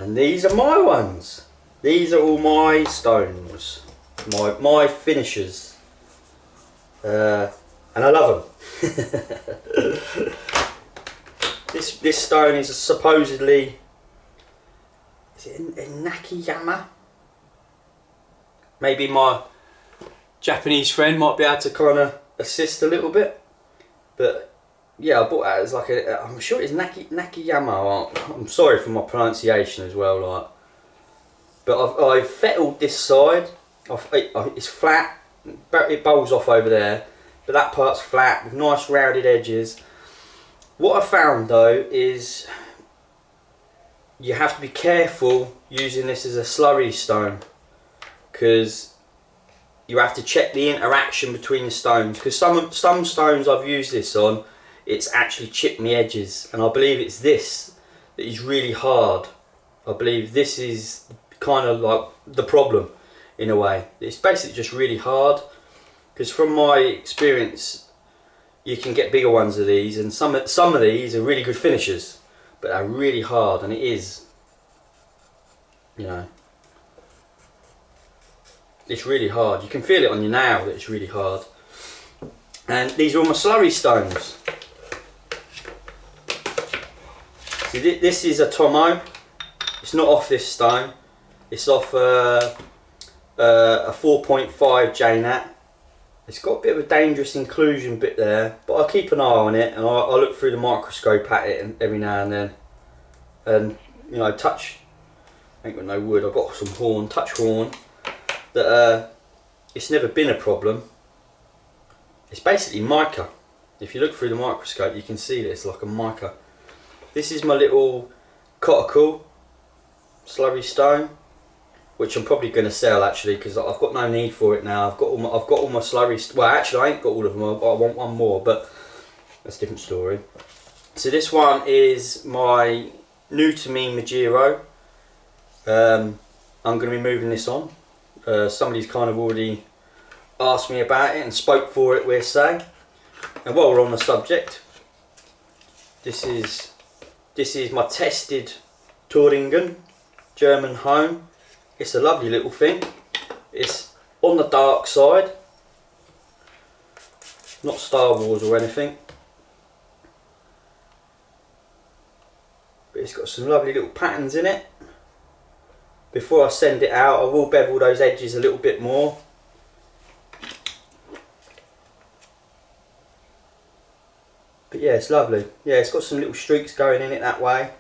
And these are my ones. These are all my stones, my finishers, and I love them. This stone is supposedly, is it a Nakayama? Maybe my Japanese friend might be able to kind of assist a little bit, but yeah, I bought that as like I'm sure it's Nakayama. I'm sorry for my pronunciation as well, like. But I've fettled this side. It's flat. It bowls off over there, but that part's flat with nice rounded edges. What I found though is you have to be careful using this as a slurry stone, because you have to check the interaction between the stones. Because some stones I've used this on, it's actually chipped me edges, and I believe it's this that is really hard. I believe this is kind of like the problem in a way. It's basically just really hard, because from my experience you can get bigger ones of these, and some of these are really good finishers, but they're really hard, and it is, you know, it's really hard. You can feel it on your nail that it's really hard. And these are all my slurry stones. See, this is a Tomo. It's not off this stone. It's off a 4.5 Jnat. It's got a bit of a dangerous inclusion bit there, but I keep an eye on it, and I look through the microscope at it every now and then. And you know, touch. I ain't got no wood. I've got some horn, touch horn. That it's never been a problem. It's basically mica. If you look through the microscope, you can see that it's like a mica. This is my little cotical slurry stone, which I'm probably going to sell actually, because I've got no need for it now. I've got all my slurry. Well, actually, I ain't got all of them. I want one more, but that's a different story. So this one is my new to me Mejiro. I'm going to be moving this on. Somebody's kind of already asked me about it and spoke for it, we'll say. And while we're on the subject, this is my tested Thüringen German home. It's a lovely little thing. It's on the dark side, not Star Wars or anything, but it's got some lovely little patterns in it. Before I send it out, I will bevel those edges a little bit more. But yeah, it's lovely. Yeah, it's got some little streaks going in it that way.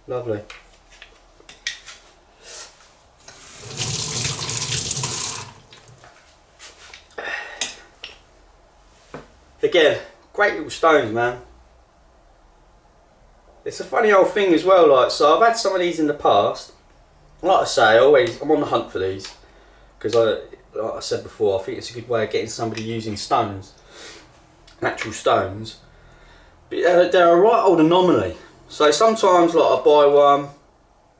Lovely. Again, great little stones, man. It's a funny old thing as well, like, so I've had some of these in the past. Like I say, I'm on the hunt for these, because like I said before, I think it's a good way of getting somebody using stones, natural stones. But they're a right old anomaly. So sometimes, like, I buy one,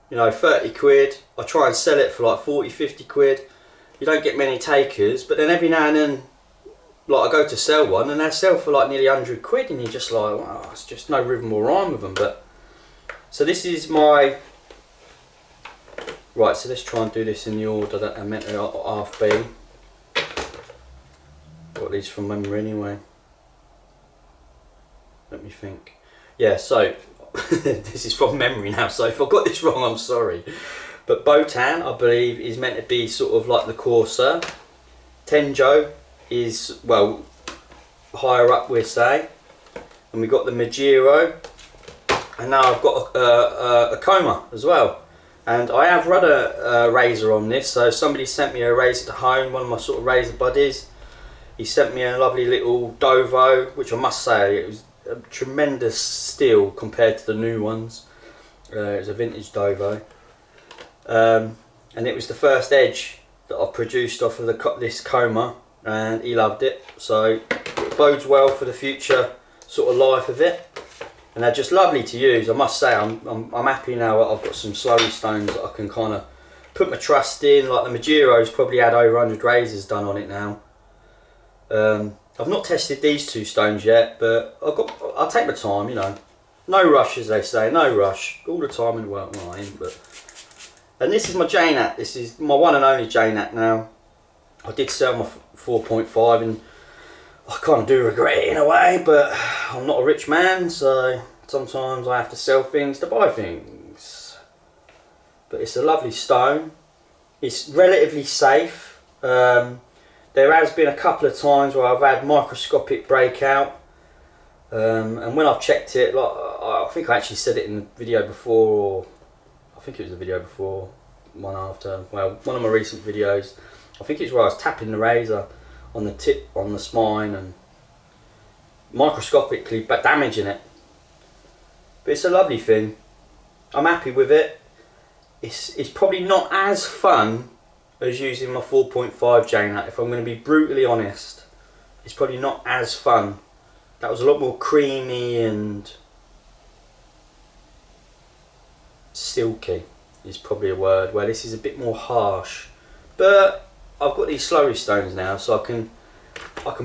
you know, 30 quid, I try and sell it for like 40, 50 quid. You don't get many takers, but then every now and then, like, I go to sell one and they sell for like nearly 100 quid, and you're just like, wow, it's just no rhythm or rhyme with them. But so this is my right. So let's try and do this in the order that I meant to half be. Got these from memory anyway. Let me think. Yeah, so this is from memory now. So if I got this wrong, I'm sorry. But Botan, I believe, is meant to be sort of like the Corsair. Tenjo is, well, higher up, we'll say. And we've got the Mejiro, and now I've got a Coma as well. And I have run a razor on this, so somebody sent me a razor to home, one of my sort of razor buddies. He sent me a lovely little Dovo, which I must say, it was a tremendous steal compared to the new ones. It was a vintage Dovo. And it was the first edge that I've produced off of this Coma, and he loved it, so it bodes well for the future sort of life of it. and they're just lovely to use. I must say, I'm happy now that I've got some slurry stones that I can kind of put my trust in. Like the Mejiro's probably had over 100 razors done on it now. I've not tested these two stones yet, but I'll take my time, you know. No rush, as they say, no rush. All the time in the world, well, I ain't, but. And this is my Jnat. This is my one and only Jnat now. I did sell my 4.5, and I kind of do regret it in a way, but I'm not a rich man, so sometimes I have to sell things to buy things. But it's a lovely stone. It's relatively safe. There has been a couple of times where I've had microscopic breakout, and when I've checked it, like I think I actually said it in the video before, or I think it was the video before, one after, well, one of my recent videos. I think it's where I was tapping the razor on the tip, on the spine, and microscopically but damaging it. But it's a lovely thing. I'm happy with it. It's probably not as fun as using my 4.5 Jnat, if I'm going to be brutally honest. It's probably not as fun. That was a lot more creamy and silky is probably a word, where this is a bit more harsh. But I've got these slurry stones now, so I can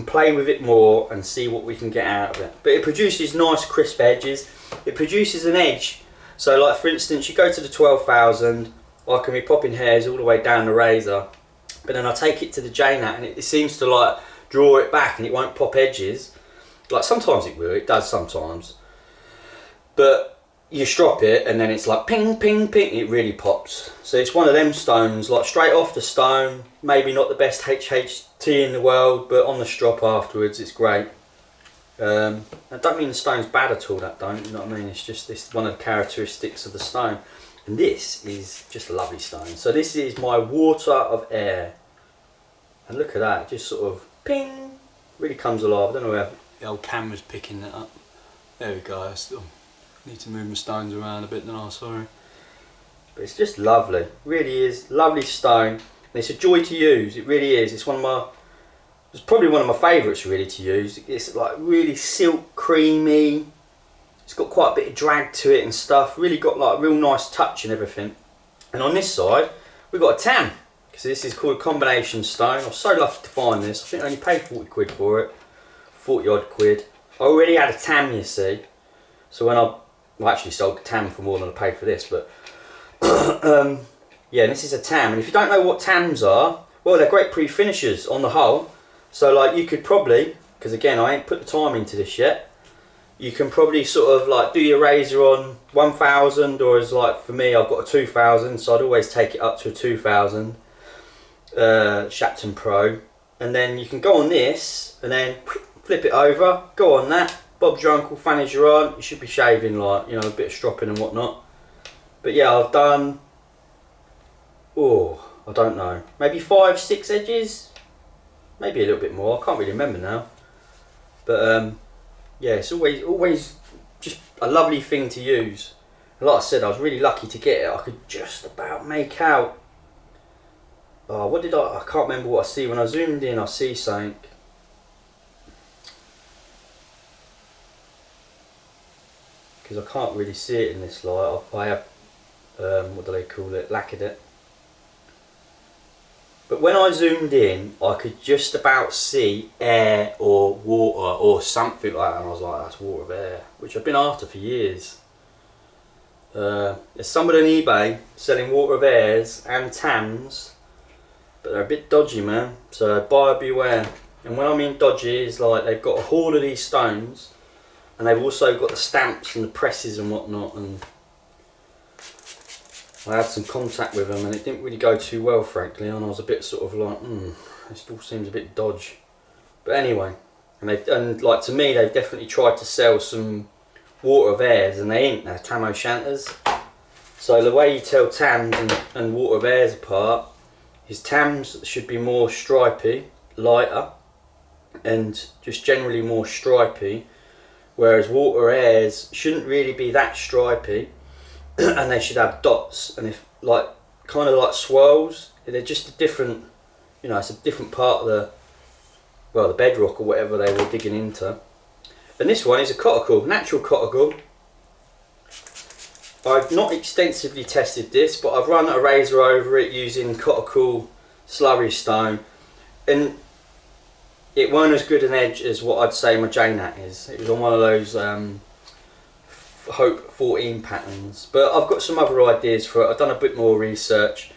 play with it more and see what we can get out of it. But it produces nice crisp edges. It produces an edge. So like for instance, you go to the 12,000, I can be popping hairs all the way down the razor, but then I take it to the Jnat and it seems to like draw it back and it won't pop edges. Like sometimes it will, it does sometimes. But you strop it and then it's like ping, ping, ping, it really pops. So it's one of them stones, like straight off the stone, maybe not the best HHT in the world, but on the strop afterwards it's great. I don't mean the stone's bad at all, that don't, you know what I mean? It's just this one of the characteristics of the stone. And this is just a lovely stone. So this is my water of air. And look at that, just sort of ping, really comes alive. I don't know where the old camera's picking that up. There we go, I still need to move my stones around a bit, then I'm sorry. But it's just lovely, it really is, lovely stone. And it's a joy to use, it really is. It's it's probably one of my favourites really to use. It's like really silk, creamy. It's got quite a bit of drag to it and stuff. Really got like a real nice touch and everything. And on this side, we've got a tam. Because this is called a combination stone. I was so lucky to find this. I think I only paid 40 quid for it. 40 odd quid. I already had a tam, you see. So when I actually sold the tam for more than I paid for this, but yeah, this is a tam. And if you don't know what tams are, well, they're great pre-finishers on the hull. So like you could probably, because again I ain't put the time into this yet, you can probably sort of like do your razor on 1000, or as like for me I've got a 2000, so I'd always take it up to a 2000 Shapton Pro, and then you can go on this and then flip it over, go on that, Bob's your uncle, fanny's your aunt. You should be shaving like, you know, a bit of stropping and whatnot. But yeah, I've done, oh, I don't know, maybe 5-6 edges, maybe a little bit more, I can't really remember now. But yeah, it's always just a lovely thing to use. And like I said, I was really lucky to get it. I could just about make out, oh, what did I can't remember what I see. When I zoomed in, I see something. Because I can't really see it in this light. I have, what do they call it, lacquered it. But when I zoomed in, I could just about see air or water or something like that, and I was like, that's water of air, which I've been after for years. There's somebody on eBay selling water of airs and tams, but they're a bit dodgy, man, so buyer beware. And when I mean dodgy, is like they've got a haul of these stones, and they've also got the stamps and the presses and whatnot, and I had some contact with them and it didn't really go too well, frankly, and I was a bit sort of like, this all seems a bit dodgy. But anyway, and like to me, they've definitely tried to sell some water of airs, and they ain't, they're tam o'shanters. So the way you tell tams and water of airs apart is tams should be more stripy, lighter, and just generally more stripy, whereas water airs shouldn't really be that stripy. And they should have dots, and if like kind of like swirls, they're just a different, you know, it's a different part of the, well, the bedrock or whatever they were digging into. And this one is a coticle, natural coticle, I've not extensively tested this, but I've run a razor over it using Cottacool slurry stone, and it weren't as good an edge as what I'd say my Jnat is. It was on one of those Hope 14 patterns, but I've got some other ideas for it. I've done a bit more research,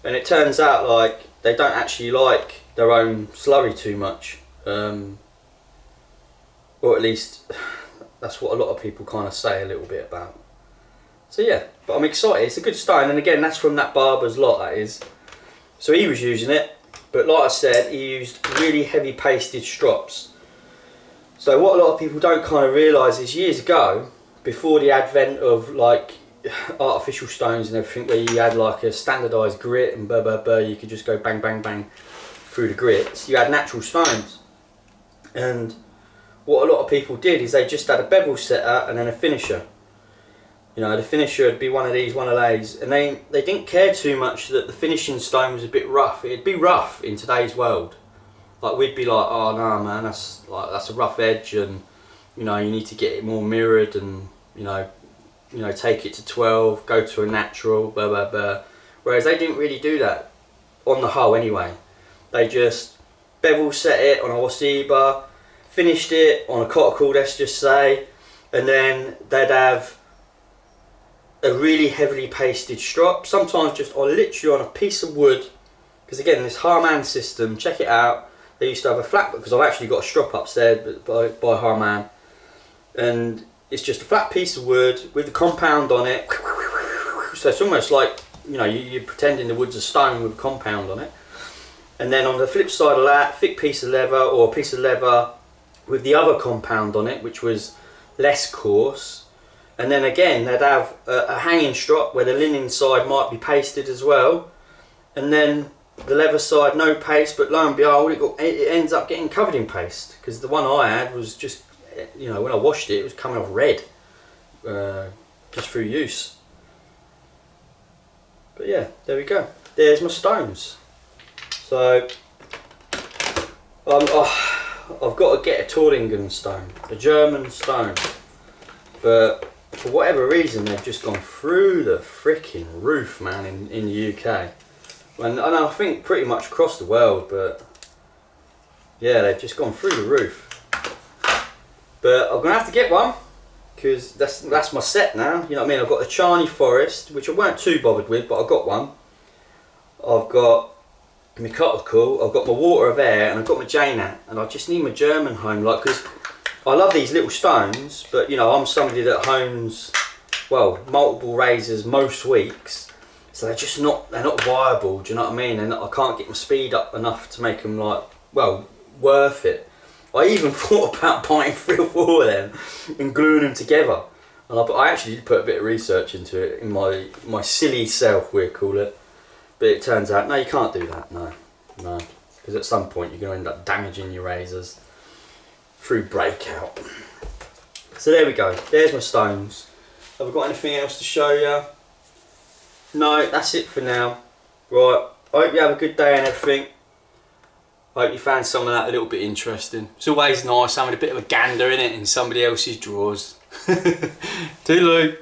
and it turns out like they don't actually like their own slurry too much, or at least that's what a lot of people kind of say a little bit about. So yeah, but I'm excited. It's a good stone, and again, that's from that barber's lot, that is. So he was using it, but like I said, he used really heavy pasted strops. So what a lot of people don't kind of realise is years ago, before the advent of like artificial stones and everything, where you had like a standardised grit and blah blah blah, you could just go bang bang bang through the grits, you had natural stones. And what a lot of people did is they just had a bevel setter and then a finisher. You know, the finisher would be one of these, one of these, and they didn't care too much that the finishing stone was a bit rough. It'd be rough in today's world. Like we'd be like, oh no man, that's a rough edge, and you know, you need to get it more mirrored, and you know, take it to 12, go to a natural, blah blah blah. Whereas they didn't really do that, on the whole anyway. They just bevel set it on a Wasiba, finished it on a Cottacool, let's just say, and then they'd have a really heavily pasted strop, sometimes just on literally on a piece of wood, because again, this Harman system, check it out. They used to have a flat, because I've actually got a strop upstairs by Harman, and it's just a flat piece of wood with the compound on it. So it's almost like, you know, you're pretending the wood's a stone with a compound on it. And then on the flip side of that, thick piece of leather, or a piece of leather with the other compound on it, which was less coarse. And then again, they'd have a hanging strop where the linen side might be pasted as well. And then the leather side, no paste, but lo and behold, it ends up getting covered in paste. Because the one I had was just, you know, when I washed it, it was coming off red, just through use. But yeah, there we go. There's my stones. So, I've got to get a Torlingen stone, a German stone. But for whatever reason, they've just gone through the freaking roof, man, in the UK. And I think pretty much across the world, but yeah, they've just gone through the roof. But I'm going to have to get one, because that's my set now, you know what I mean? I've got the Charney Forest, which I weren't too bothered with, but I got one. I've got my Cottacool, I've got my Water of Air, and I've got my Jnat, and I just need my German home, like, because I love these little stones, but you know, I'm somebody that hones, well, multiple razors most weeks, so they're not viable, do you know what I mean? And I can't get my speed up enough to make them, like, well, worth it. I even thought about buying 3 or 4 of them and gluing them together, and I actually did put a bit of research into it in my silly self, we'll call it, but it turns out, no, you can't do that, no, because at some point you're going to end up damaging your razors through breakout. So there we go, there's my stones. Have I got anything else to show you? No, that's it for now. Right, I hope you have a good day and everything. I hope you found some of that a little bit interesting. It's always nice having a bit of a gander in it in somebody else's drawers. Toodaloo.